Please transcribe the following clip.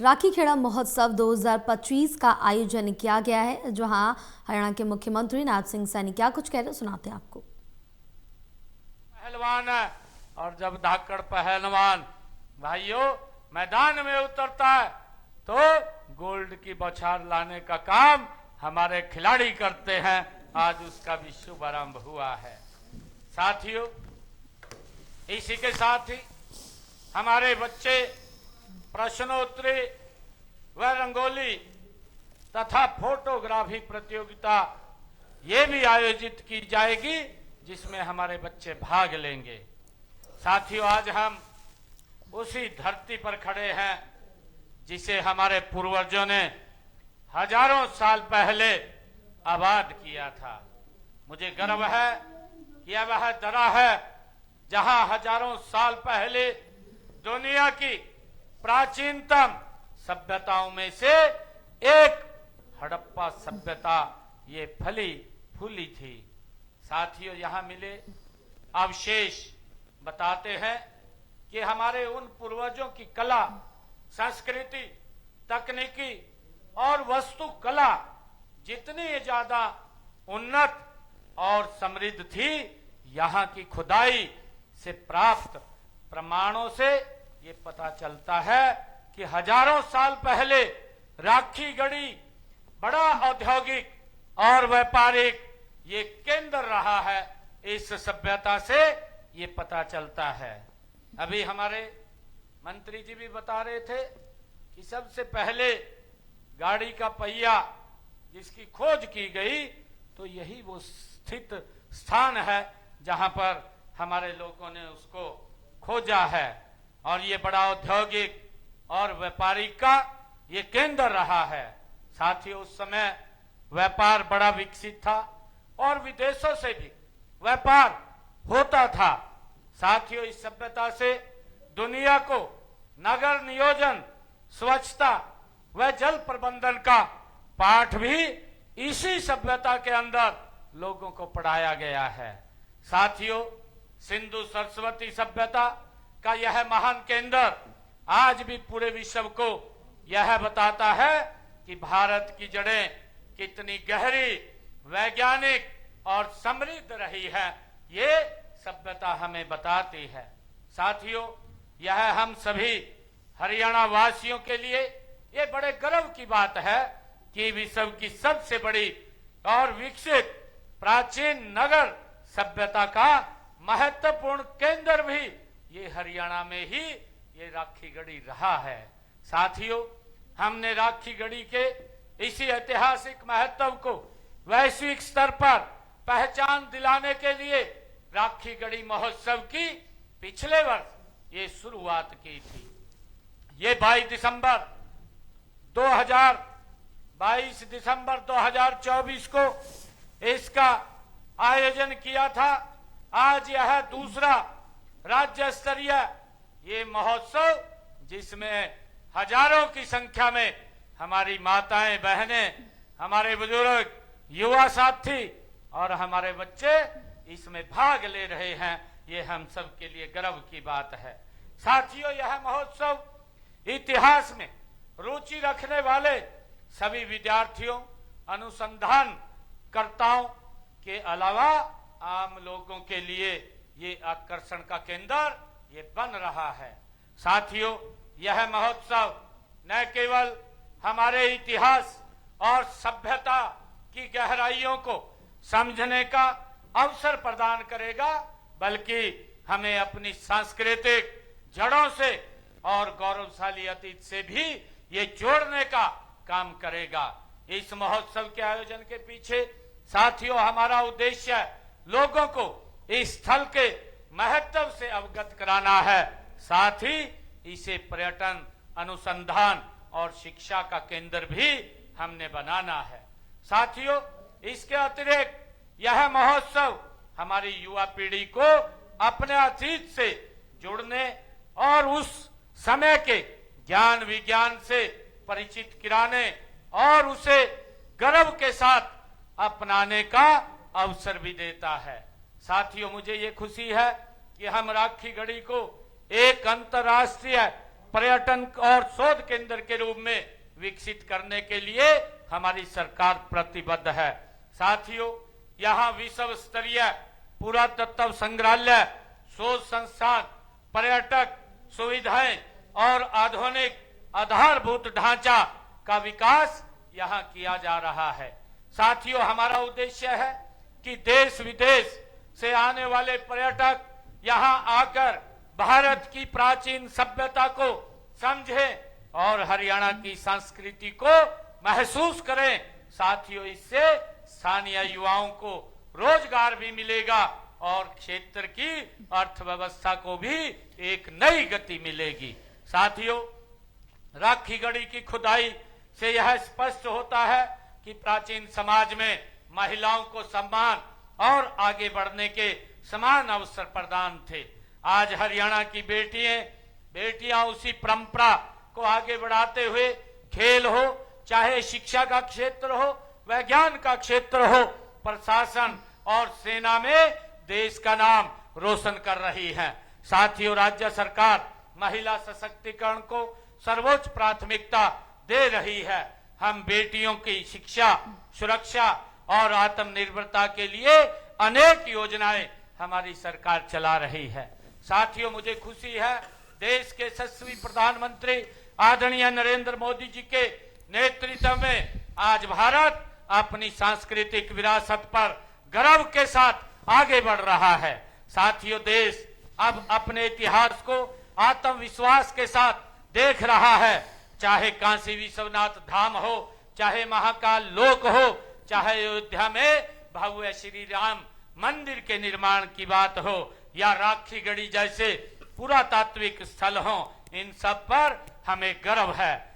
राखी खेड़ा महोत्सव 2025 का आयोजन किया गया है, जहां हरियाणा के मुख्यमंत्री नाथ सिंह सैनी क्या कुछ कह रहे सुनाते हैं आपको। पहलवान है और जब धाकड़ पहलवान भाइयों मैदान में उतरता है तो गोल्ड की बौछार लाने का काम हमारे खिलाड़ी करते हैं। आज उसका भी शुभारंभ हुआ है। साथियों, इसी के साथ ही हमारे बच्चे प्रश्नोत्तरी व रंगोली तथा फोटोग्राफी प्रतियोगिता ये भी आयोजित की जाएगी, जिसमें हमारे बच्चे भाग लेंगे। साथियों, आज हम उसी धरती पर खड़े हैं जिसे हमारे पूर्वजों ने हजारों साल पहले आबाद किया था। मुझे गर्व है कि यह वह दरा है जहां हजारों साल पहले दुनिया की प्राचीनतम सभ्यताओं में से एक हड़प्पा सभ्यता ये फली फूली थी। साथियों, यहां मिले अवशेष बताते हैं कि हमारे उन पूर्वजों की कला, संस्कृति, तकनीकी और वस्तु कला जितनी ज्यादा उन्नत और समृद्ध थी, यहां की खुदाई से प्राप्त प्रमाणों से ये पता चलता है कि हजारों साल पहले राखी गढ़ी बड़ा औद्योगिक और व्यापारिक ये केंद्र रहा है। इस सभ्यता से ये पता चलता है। अभी हमारे मंत्री जी भी बता रहे थे कि सबसे पहले गाड़ी का पहिया जिसकी खोज की गई, तो यही वो स्थित स्थान है जहां पर हमारे लोगों ने उसको खोजा है। और ये बड़ा औद्योगिक और व्यापारिक का ये केंद्र रहा है। साथियों, उस समय व्यापार बड़ा विकसित था और विदेशों से भी व्यापार होता था। साथियों, इस सभ्यता से दुनिया को नगर नियोजन, स्वच्छता व जल प्रबंधन का पाठ भी इसी सभ्यता के अंदर लोगों को पढ़ाया गया है। साथियों, सिंधु सरस्वती सभ्यता का यह महान केंद्र आज भी पूरे विश्व को यह बताता है कि भारत की जड़ें कितनी गहरी, वैज्ञानिक और समृद्ध रही है। ये सभ्यता हमें बताती है। साथियों, यह हम सभी हरियाणा वासियों के लिए ये बड़े गर्व की बात है कि विश्व की सबसे बड़ी और विकसित प्राचीन नगर सभ्यता का महत्वपूर्ण केंद्र भी ये हरियाणा में ही ये राखी गढ़ी रहा है। साथियों, हमने राखी गढ़ी के इसी ऐतिहासिक महत्व को वैश्विक स्तर पर पहचान दिलाने के लिए राखी गढ़ी महोत्सव की पिछले वर्ष ये शुरुआत की थी। ये 22 दिसंबर 2024 को इसका आयोजन किया था। आज यह दूसरा राज्य स्तरीय ये महोत्सव, जिसमें हजारों की संख्या में हमारी माताएं, बहनें, हमारे बुजुर्ग, युवा साथी और हमारे बच्चे इसमें भाग ले रहे हैं। ये हम सब के लिए गर्व की बात है। साथियों, यह महोत्सव इतिहास में रुचि रखने वाले सभी विद्यार्थियों, अनुसंधानकर्ताओं के अलावा आम लोगों के लिए ये आकर्षण का केंद्र ये बन रहा है। साथियों, यह महोत्सव न केवल हमारे इतिहास और सभ्यता की गहराइयों को समझने का अवसर प्रदान करेगा, बल्कि हमें अपनी सांस्कृतिक जड़ों से और गौरवशाली अतीत से भी ये जोड़ने का काम करेगा। इस महोत्सव के आयोजन के पीछे साथियों हमारा उद्देश्य लोगों को इस स्थल के महत्व से अवगत कराना है। साथ ही इसे पर्यटन, अनुसंधान और शिक्षा का केंद्र भी हमने बनाना है। साथियों, इसके अतिरिक्त यह महोत्सव हमारी युवा पीढ़ी को अपने अतीत से जुड़ने और उस समय के ज्ञान विज्ञान से परिचित कराने और उसे गर्व के साथ अपनाने का अवसर भी देता है। साथियों, मुझे ये खुशी है कि हम राखी गढ़ी को एक अंतर्राष्ट्रीय पर्यटन और शोध केंद्र के रूप में विकसित करने के लिए हमारी सरकार प्रतिबद्ध है। साथियों, यहाँ विश्व स्तरीय पुरातत्व संग्रहालय, शोध संस्थान, पर्यटक सुविधाएं और आधुनिक आधारभूत ढांचा का विकास यहाँ किया जा रहा है। साथियों, हमारा उद्देश्य है कि देश विदेश से आने वाले पर्यटक यहाँ आकर भारत की प्राचीन सभ्यता को समझें और हरियाणा की संस्कृति को महसूस करें। साथियों, इससे स्थानीय युवाओं को रोजगार भी मिलेगा और क्षेत्र की अर्थव्यवस्था को भी एक नई गति मिलेगी। साथियों, राखी गढ़ी की खुदाई से यह स्पष्ट होता है कि प्राचीन समाज में महिलाओं को सम्मान और आगे बढ़ने के समान अवसर प्रदान थे। आज हरियाणा की बेटियां उसी परंपरा को आगे बढ़ाते हुए खेल हो, चाहे शिक्षा का क्षेत्र हो, विज्ञान का क्षेत्र हो, प्रशासन और सेना में देश का नाम रोशन कर रही है। साथियों, राज्य सरकार महिला सशक्तिकरण को सर्वोच्च प्राथमिकता दे रही है। हम बेटियों की शिक्षा, सुरक्षा और आत्मनिर्भरता के लिए अनेक योजनाएं हमारी सरकार चला रही है। साथियों, मुझे खुशी है देश के यशस्वी प्रधानमंत्री आदरणीय नरेंद्र मोदी जी के नेतृत्व में आज भारत अपनी सांस्कृतिक विरासत पर गर्व के साथ आगे बढ़ रहा है। साथियों, देश अब अपने इतिहास को आत्मविश्वास के साथ देख रहा है। चाहे काशी विश्वनाथ धाम हो, चाहे महाकाल लोक हो, चाहे अयोध्या में भव्य श्री राम मंदिर के निर्माण की बात हो या राखी गढ़ी जैसे पुरातात्विक स्थल हो, इन सब पर हमें गर्व है।